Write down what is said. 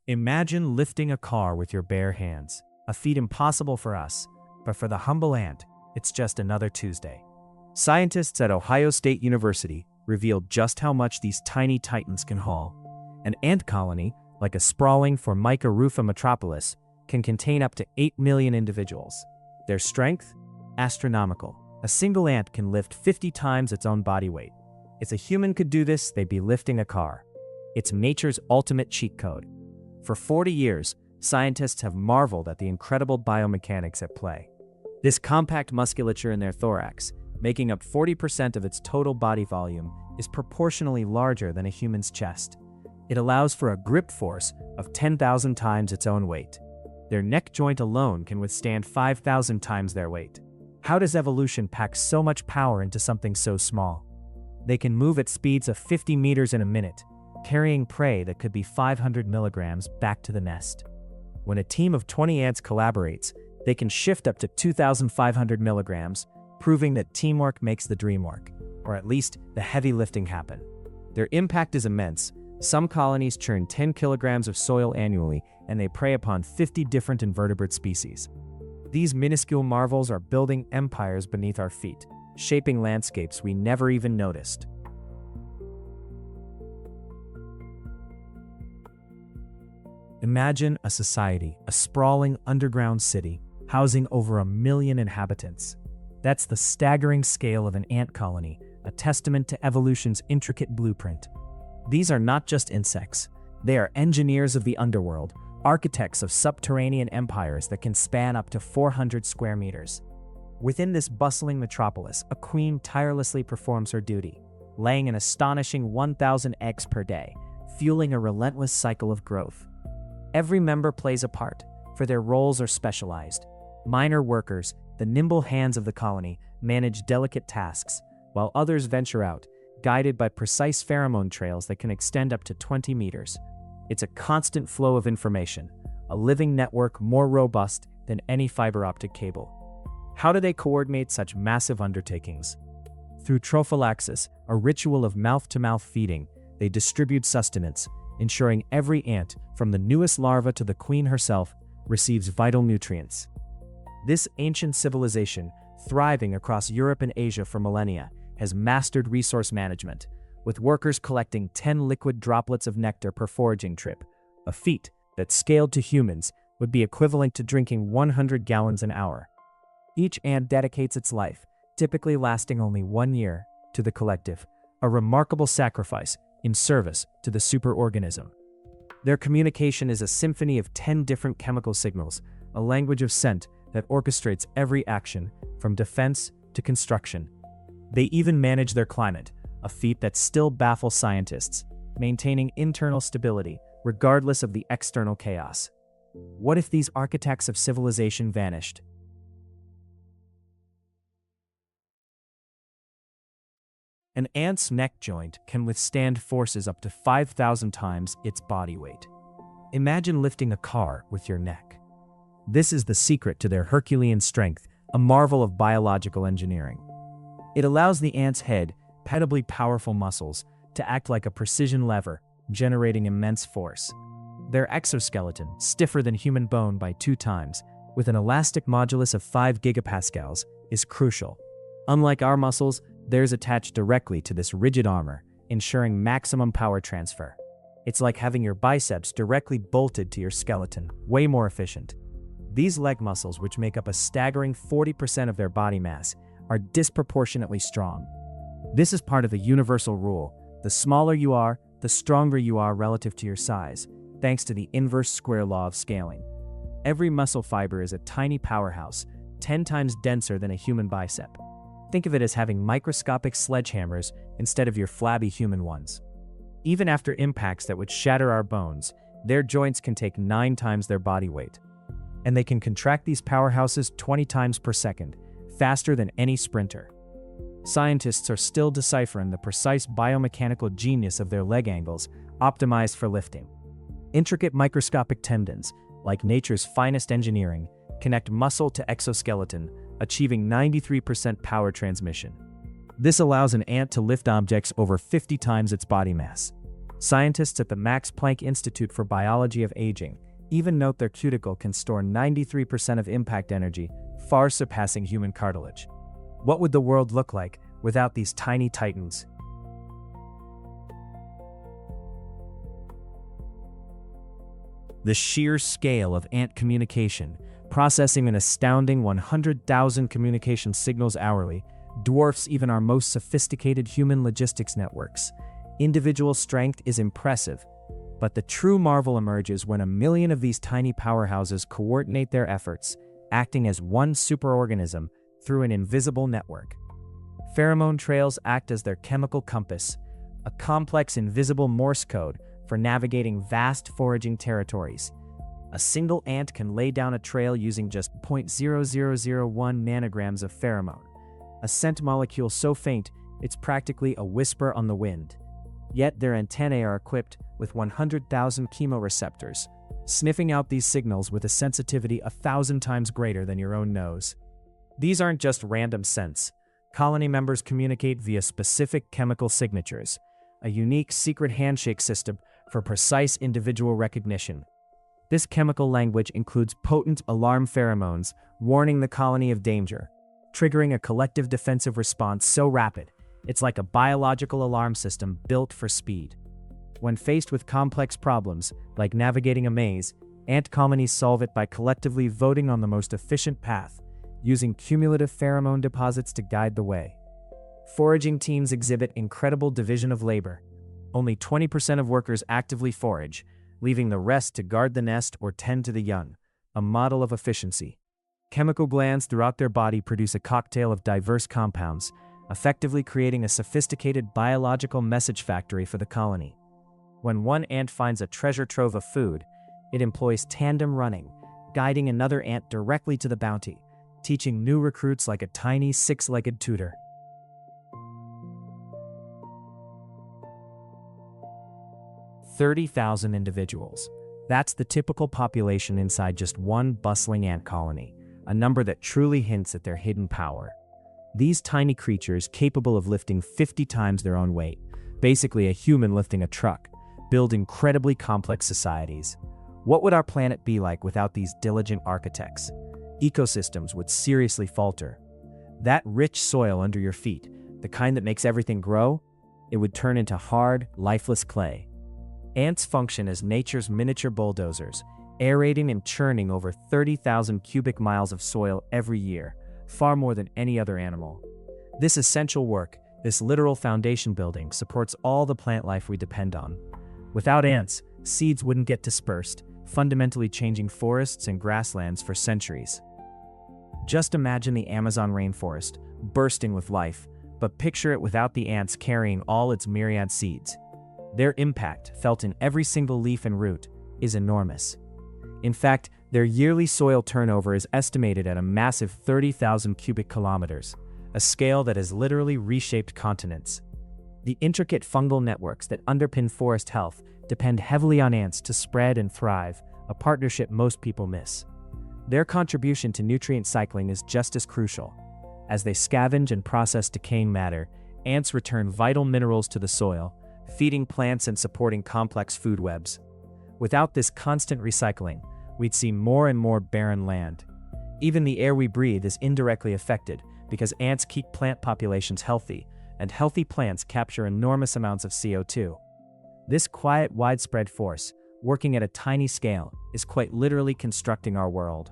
Imagine lifting a car with your bare hands, a feat impossible for us, but for the humble ant, it's just another Tuesday. Scientists at Ohio State University revealed just how much these tiny titans can haul. An ant colony, like a sprawling Formica rufa metropolis, can contain up to 8 million individuals. Their strength? Astronomical. A single ant can lift 50 times its own body weight. If a human could do this, they'd be lifting a car. It's nature's ultimate cheat code. For 40 years, scientists have marveled at the incredible biomechanics at play. This compact musculature in their thorax, making up 40% of its total body volume, is proportionally larger than a human's chest. It allows for a grip force of 10,000 times its own weight. Their neck joint alone can withstand 5,000 times their weight. How does evolution pack so much power into something so small? They can move at speeds of 50 meters in a minute, carrying prey that could be 500 milligrams back to the nest. When a team of 20 ants collaborates, they can shift up to 2,500 milligrams, proving that teamwork makes the dream work, or at least the heavy lifting happen. Their impact is immense. Some colonies churn 10 kilograms of soil annually, and they prey upon 50 different invertebrate species. These minuscule marvels are building empires beneath our feet, shaping landscapes we never even noticed. Imagine a society, a sprawling underground city, housing over 1 million inhabitants. That's the staggering scale of an ant colony, a testament to evolution's intricate blueprint. These are not just insects. They are engineers of the underworld, architects of subterranean empires that can span up to 400 square meters. Within this bustling metropolis, a queen tirelessly performs her duty, laying an astonishing 1,000 eggs per day, fueling a relentless cycle of growth. Every member plays a part, for their roles are specialized. Minor workers, the nimble hands of the colony, manage delicate tasks, while others venture out, guided by precise pheromone trails that can extend up to 20 meters. It's a constant flow of information, a living network more robust than any fiber optic cable. How do they coordinate such massive undertakings? Through trophallaxis, a ritual of mouth-to-mouth feeding, they distribute sustenance, ensuring every ant, from the newest larva to the queen herself, receives vital nutrients. This ancient civilization, thriving across Europe and Asia for millennia, has mastered resource management, with workers collecting 10 liquid droplets of nectar per foraging trip, a feat that, scaled to humans, would be equivalent to drinking 100 gallons an hour. Each ant dedicates its life, typically lasting only 1 year, to the collective, a remarkable sacrifice in service to the superorganism. Their communication is a symphony of 10 different chemical signals, a language of scent that orchestrates every action, from defense to construction. They even manage their climate, a feat that still baffles scientists, maintaining internal stability regardless of the external chaos. What if these architects of civilization vanished? An ant's neck joint can withstand forces up to 5,000 times its body weight. Imagine lifting a car with your neck. This is the secret to their Herculean strength, a marvel of biological engineering. It allows the ant's head, incredibly powerful muscles, to act like a precision lever, generating immense force. Their exoskeleton, stiffer than human bone by 2 times, with an elastic modulus of 5 gigapascals, is crucial. Unlike our muscles, theirs attach directly to this rigid armor, ensuring maximum power transfer. It's like having your biceps directly bolted to your skeleton, way more efficient. These leg muscles, which make up a staggering 40% of their body mass, are disproportionately strong. This is part of the universal rule: the smaller you are, the stronger you are relative to your size, thanks to the inverse square law of scaling. Every muscle fiber is a tiny powerhouse, 10 times denser than a human bicep. Think of it as having microscopic sledgehammers instead of your flabby human ones. Even after impacts that would shatter our bones, their joints can take 9 times their body weight. And they can contract these powerhouses 20 times per second, faster than any sprinter. Scientists are still deciphering the precise biomechanical genius of their leg angles, optimized for lifting. Intricate microscopic tendons, like nature's finest engineering, connect muscle to exoskeleton, achieving 93% power transmission. This allows an ant to lift objects over 50 times its body mass. Scientists at the Max Planck Institute for Biology of Aging even note their cuticle can store 93% of impact energy, far surpassing human cartilage. What would the world look like without these tiny titans? The sheer scale of ant communication, processing an astounding 100,000 communication signals hourly, dwarfs even our most sophisticated human logistics networks. Individual strength is impressive, but the true marvel emerges when 1 million of these tiny powerhouses coordinate their efforts, acting as one superorganism through an invisible network. Pheromone trails act as their chemical compass, a complex invisible Morse code for navigating vast foraging territories. A single ant can lay down a trail using just 0.0001 nanograms of pheromone, a scent molecule so faint it's practically a whisper on the wind. Yet their antennae are equipped with 100,000 chemoreceptors, sniffing out these signals with a sensitivity 1,000 times greater than your own nose. These aren't just random scents. Colony members communicate via specific chemical signatures, a unique secret handshake system for precise individual recognition. This chemical language includes potent alarm pheromones warning the colony of danger, triggering a collective defensive response so rapid it's like a biological alarm system built for speed. When faced with complex problems, like navigating a maze, ant colonies solve it by collectively voting on the most efficient path, using cumulative pheromone deposits to guide the way. Foraging teams exhibit incredible division of labor. Only 20% of workers actively forage, leaving the rest to guard the nest or tend to the young, a model of efficiency. Chemical glands throughout their body produce a cocktail of diverse compounds, effectively creating a sophisticated biological message factory for the colony. When one ant finds a treasure trove of food, it employs tandem running, guiding another ant directly to the bounty, teaching new recruits like a tiny six-legged tutor. "30,000 individuals. That's the typical population inside just one bustling ant colony, a number that truly hints at their hidden power. These tiny creatures, capable of lifting 50 times their own weight, basically a human lifting a truck, build incredibly complex societies. What would our planet be like without these diligent architects? Ecosystems would seriously falter. That rich soil under your feet, the kind that makes everything grow, it would turn into hard, lifeless clay. Ants function as nature's miniature bulldozers, aerating and churning over 30,000 cubic miles of soil every year, far more than any other animal. This essential work, this literal foundation building, supports all the plant life we depend on. Without ants, seeds wouldn't get dispersed, fundamentally changing forests and grasslands for centuries. Just imagine the Amazon rainforest, bursting with life, but picture it without the ants carrying all its myriad seeds. Their impact, felt in every single leaf and root, is enormous. In fact, their yearly soil turnover is estimated at a massive 30,000 cubic kilometers, a scale that has literally reshaped continents. The intricate fungal networks that underpin forest health depend heavily on ants to spread and thrive, a partnership most people miss. Their contribution to nutrient cycling is just as crucial. As they scavenge and process decaying matter, ants return vital minerals to the soil, feeding plants and supporting complex food webs. Without this constant recycling, we'd see more and more barren land. Even the air we breathe is indirectly affected because ants keep plant populations healthy, and healthy plants capture enormous amounts of CO2. This quiet, widespread force, working at a tiny scale, is quite literally constructing our world.